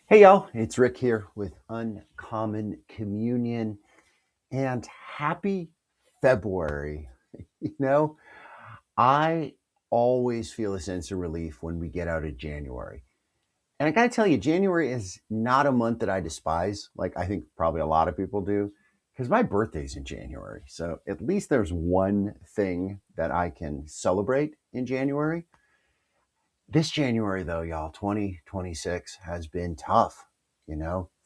Hey y'all, it's Rick here with Uncommon Communion and happy February. You know, I always feel a sense of relief when we get out of January. And I gotta tell you, January is not a month that I despise, like I think probably a lot of people do, because my birthday's in January. So at least there's one thing that I can celebrate in January. This January, though, y'all, 2026 has been tough.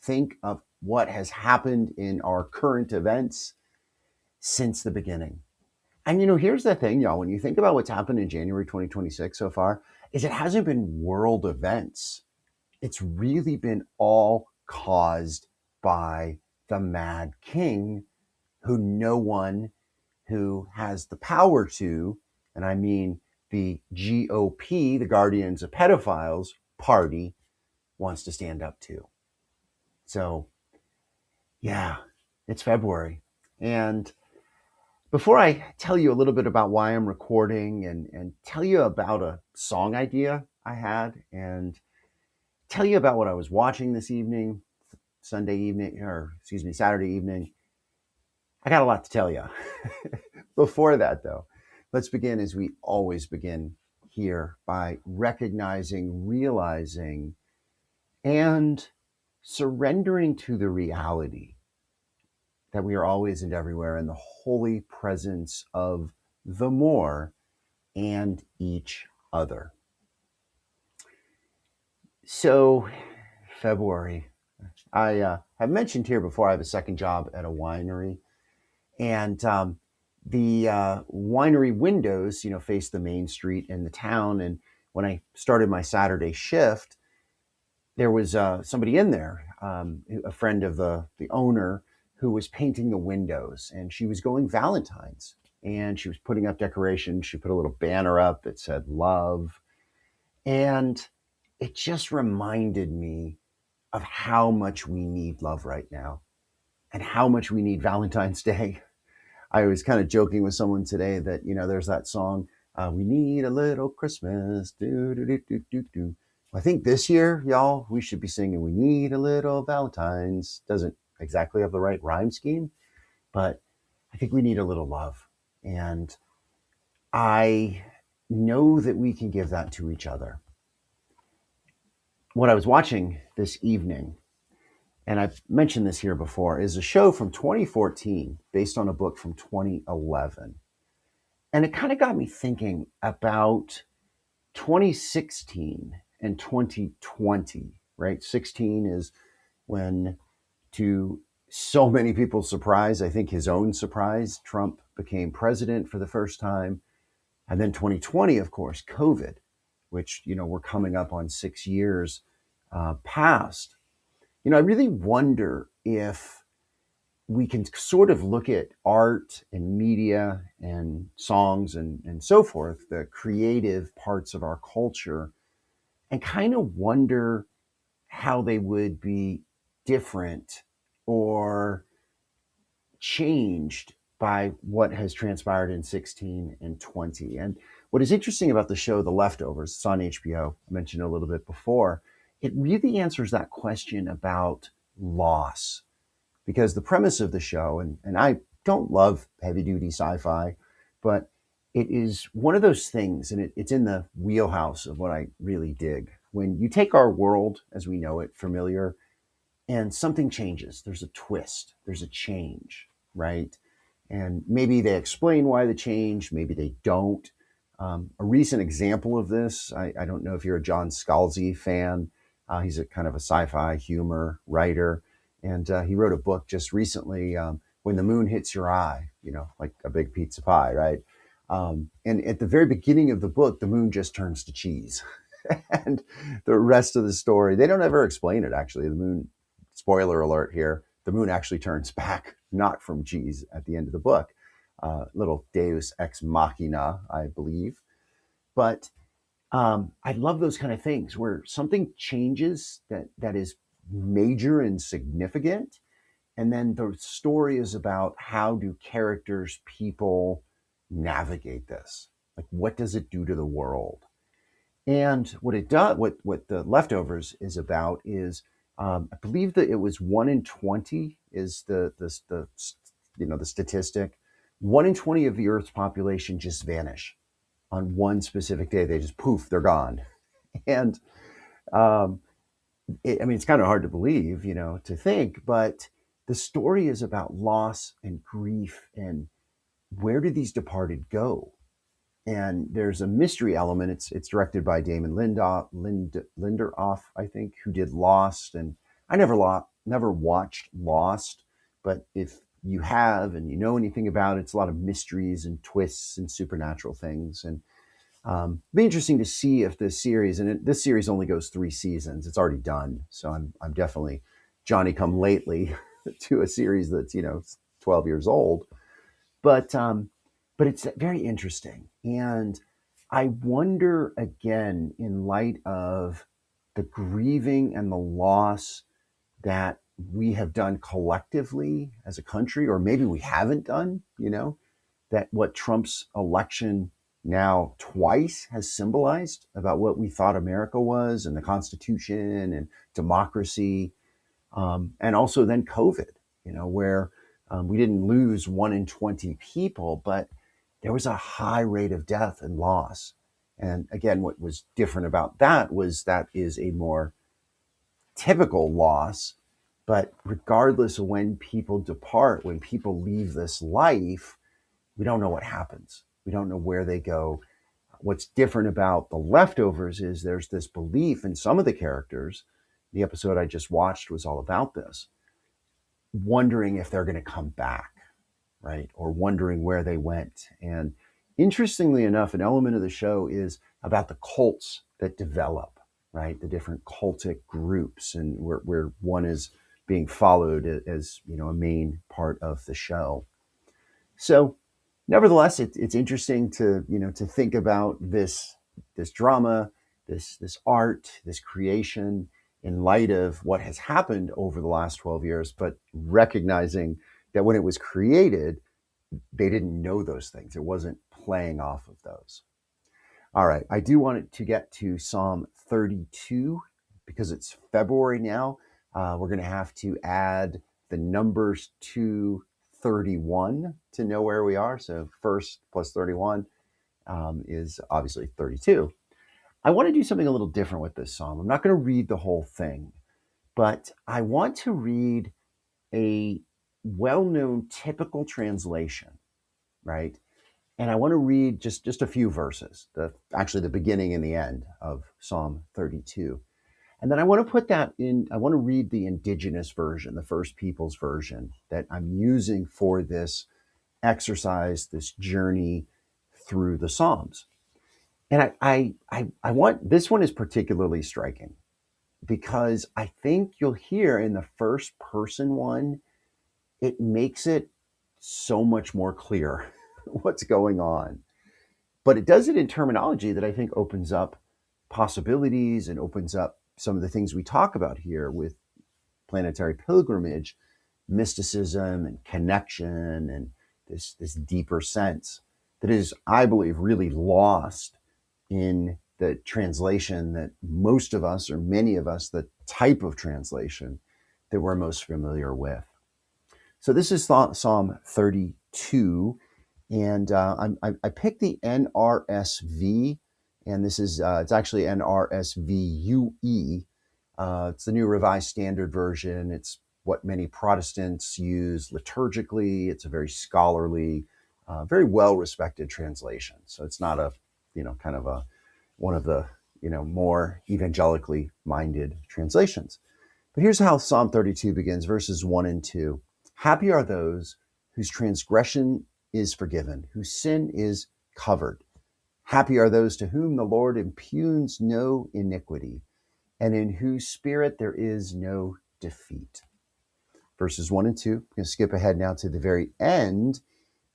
Think of what has happened in our current events since the beginning. And here's the thing, y'all, when you think about what's happened in January 2026 so far, is it hasn't been world events. It's really been all caused by the Mad King, who no one who has the power to, and I mean the GOP, the Guardians of Pedophiles party, wants to stand up to. So, yeah, it's February. And before I tell you a little bit about why I'm recording and tell you about a song idea I had and tell you about what I was watching this evening, Saturday evening, I got a lot to tell you. Before that, though, let's begin as we always begin here by recognizing, realizing, and surrendering to the reality that we are always and everywhere in the holy presence of the more and each other. So, February. I have mentioned here before I have a second job at a winery, and the winery windows, face the main street in the town. And when I started my Saturday shift, there was somebody in there, a friend of the owner, who was painting the windows, and she was going Valentine's, and she was putting up decorations. She put a little banner up that said "Love," and it just reminded me of how much we need love right now, and how much we need Valentine's Day. I was kind of joking with someone today that there's that song, "We Need a Little Christmas." Do do do do do do. I think this year, y'all, we should be singing "We Need a Little Valentine's." Doesn't exactly have the right rhyme scheme, but I think we need a little love, and I know that we can give that to each other. What I was watching this evening, and I've mentioned this here before, is a show from 2014 based on a book from 2011. And it kind of got me thinking about 2016 and 2020, right? 16 is when, to so many people's surprise, I think his own surprise, Trump became president for the first time. And then 2020, of course, COVID, which, we're coming up on 6 years past. I really wonder if we can sort of look at art and media and songs and so forth, the creative parts of our culture, and kind of wonder how they would be different or changed by what has transpired in 16 and 20. And what is interesting about the show, The Leftovers, it's on HBO, I mentioned a little bit before, it really answers that question about loss, because the premise of the show, and I don't love heavy duty sci-fi, but it is one of those things, and it's in the wheelhouse of what I really dig. When you take our world as we know it, familiar, and something changes, there's a twist, there's a change, right? And maybe they explain why the change, maybe they don't. A recent example of this, I don't know if you're a John Scalzi fan. He's a kind of a sci-fi humor writer, and he wrote a book just recently, "When the Moon Hits Your Eye," like a big pizza pie, right? And at the very beginning of the book, the moon just turns to cheese. And the rest of the story, they don't ever explain it, actually. The moon, spoiler alert here, the moon actually turns back, not from cheese at the end of the book. Little deus ex machina, I believe. But I love those kind of things where something changes that is major and significant, and then the story is about how do characters, people navigate this. Like, what does it do to the world? And what it does, what the Leftovers is about, is I believe that it was 1 in 20 is the statistic. 1 in 20 of the Earth's population just vanish on one specific day. They just poof, they're gone. And um, it's kind of hard to believe, to think, but the story is about loss and grief and where did these departed go? And there's a mystery element. It's directed by Damon Lindelof, I think, who did Lost. And I never watched Lost, but if you have and you know anything about it, it's a lot of mysteries and twists and supernatural things. And be interesting to see if this series, this series only goes 3 seasons. It's already done, so I'm definitely Johnny come lately to a series that's 12 years old, but it's very interesting, and I wonder again in light of the grieving and the loss that we have done collectively as a country, or maybe we haven't done, that what Trump's election now twice has symbolized about what we thought America was and the Constitution and democracy, and also then COVID, where we didn't lose 1 in 20 people, but there was a high rate of death and loss. And again, what was different about that was that is a more typical loss. But regardless of when people depart, when people leave this life, we don't know what happens. We don't know where they go. What's different about The Leftovers is there's this belief in some of the characters. The episode I just watched was all about this, wondering if they're going to come back, right? Or wondering where they went. And interestingly enough, an element of the show is about the cults that develop, right? The different cultic groups, and where one is being followed as a main part of the show. So nevertheless, it's interesting to to think about this drama, this art, this creation in light of what has happened over the last 12 years, but recognizing that when it was created, they didn't know those things. It wasn't playing off of those. All right, I do want to get to Psalm 32 because it's February now. We're going to have to add the numbers to 31 to know where we are. So first plus 31 is obviously 32. I want to do something a little different with this psalm. I'm not going to read the whole thing, but I want to read a well-known typical translation, right? And I want to read just a few verses, actually the beginning and the end of Psalm 32. And then I want to put that in, I want to read the indigenous version, the First Peoples version that I'm using for this exercise, this journey through the Psalms. And I want, this one is particularly striking because I think you'll hear in the first person one, it makes it so much more clear what's going on. But it does it in terminology that I think opens up possibilities and opens up some of the things we talk about here with planetary pilgrimage, mysticism and connection, and this deeper sense that is, I believe, really lost in the translation that most of us, or many of us, the type of translation that we're most familiar with. So this is Psalm 32, and I picked the NRSV, and this is it's actually NRSVUE. It's the New Revised Standard Version. It's what many Protestants use liturgically. It's a very scholarly, very well-respected translation. So it's not a, kind of one of the, more evangelically minded translations. But here's how Psalm 32 begins, verses 1 and 2. Happy are those whose transgression is forgiven, whose sin is covered. Happy are those to whom the Lord impugns no iniquity, and in whose spirit there is no defeat. Verses 1 and 2. I'm going to skip ahead now to the very end.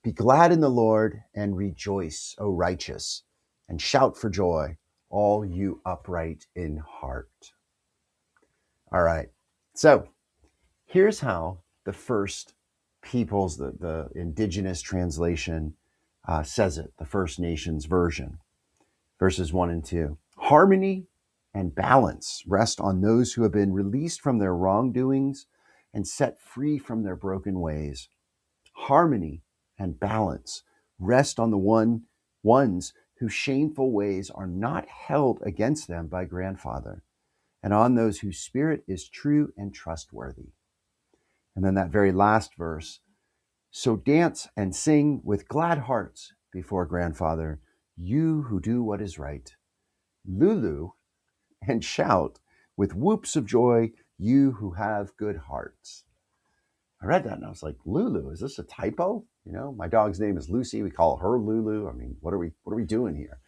Be glad in the Lord and rejoice, O righteous, and shout for joy, all you upright in heart. All right. So here's how the First Peoples, the indigenous translation, says it, the First Nations version. Verses 1 and 2. Harmony and balance rest on those who have been released from their wrongdoings and set free from their broken ways. Harmony and balance rest on the ones whose shameful ways are not held against them by grandfather, and on those whose spirit is true and trustworthy. And then that very last verse, so dance and sing with glad hearts before grandfather, you who do what is right. Lulu, and shout with whoops of joy, you who have good hearts. I read that and I was like, Lulu, is this a typo? You know, my dog's name is Lucy. We call her Lulu. I mean, what are we doing here?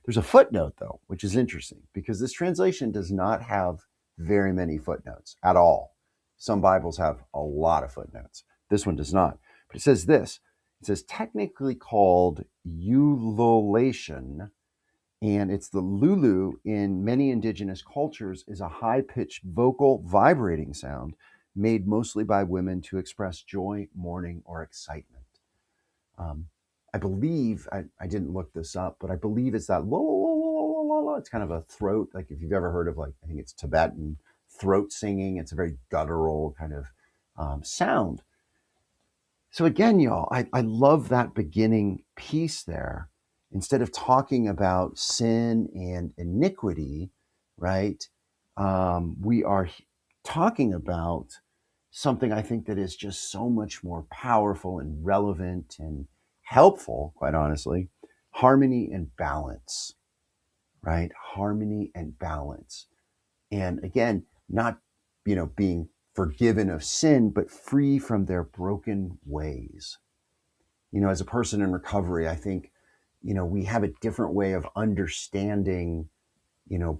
There's a footnote though, which is interesting because this translation does not have very many footnotes at all. Some Bibles have a lot of footnotes. This one does not. But it says this. It says technically called ululation, and it's the lulu in many indigenous cultures is a high-pitched vocal vibrating sound made mostly by women to express joy, mourning, or excitement. I believe, I didn't look this up, but I believe it's that lo. It's kind of a throat, like if you've ever heard of like, I think it's Tibetan throat singing. It's a very guttural kind of sound. So again, y'all, I love that beginning piece there. Instead of talking about sin and iniquity, right? We are talking about something I think that is just so much more powerful and relevant and helpful, quite honestly. Harmony and balance, right? Harmony and balance. And again, not, being forgiven of sin, but free from their broken ways. As a person in recovery, I think, we have a different way of understanding,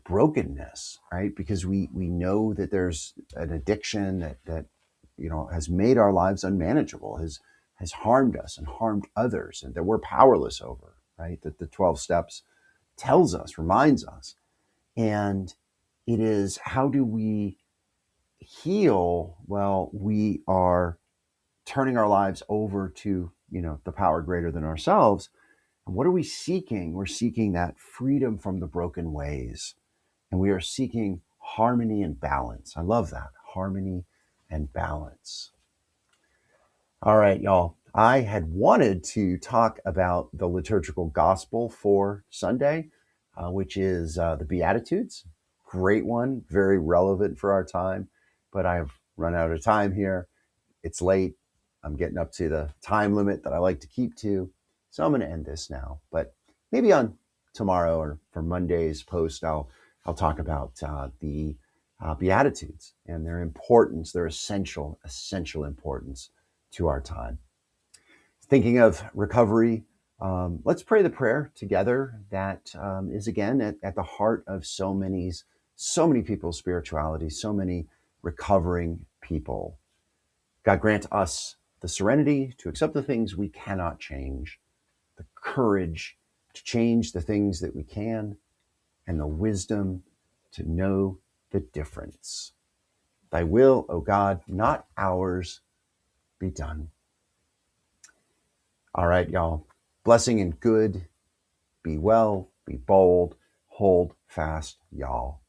brokenness, right? Because we know that there's an addiction that has made our lives unmanageable, has harmed us and harmed others, and that we're powerless over, right? That the 12 steps tells us, reminds us. And it is, how do we heal? Well, we are turning our lives over to, the power greater than ourselves. And what are we seeking? We're seeking that freedom from the broken ways. And we are seeking harmony and balance. I love that. Harmony and balance. All right, y'all. I had wanted to talk about the liturgical gospel for Sunday, which is the Beatitudes. Great one, very relevant for our time, but I've run out of time here. It's late. I'm getting up to the time limit that I like to keep to. So I'm going to end this now, but maybe on tomorrow or for Monday's post, I'll talk about the Beatitudes and their importance, their essential importance to our time. Thinking of recovery, let's pray the prayer together that is again at the heart of so many people's spirituality, so many recovering people. God grant us the serenity to accept the things we cannot change, the courage to change the things that we can, and the wisdom to know the difference. Thy will, O God, not ours, be done. All right, y'all. Blessing and good. Be well, be bold, hold fast, y'all.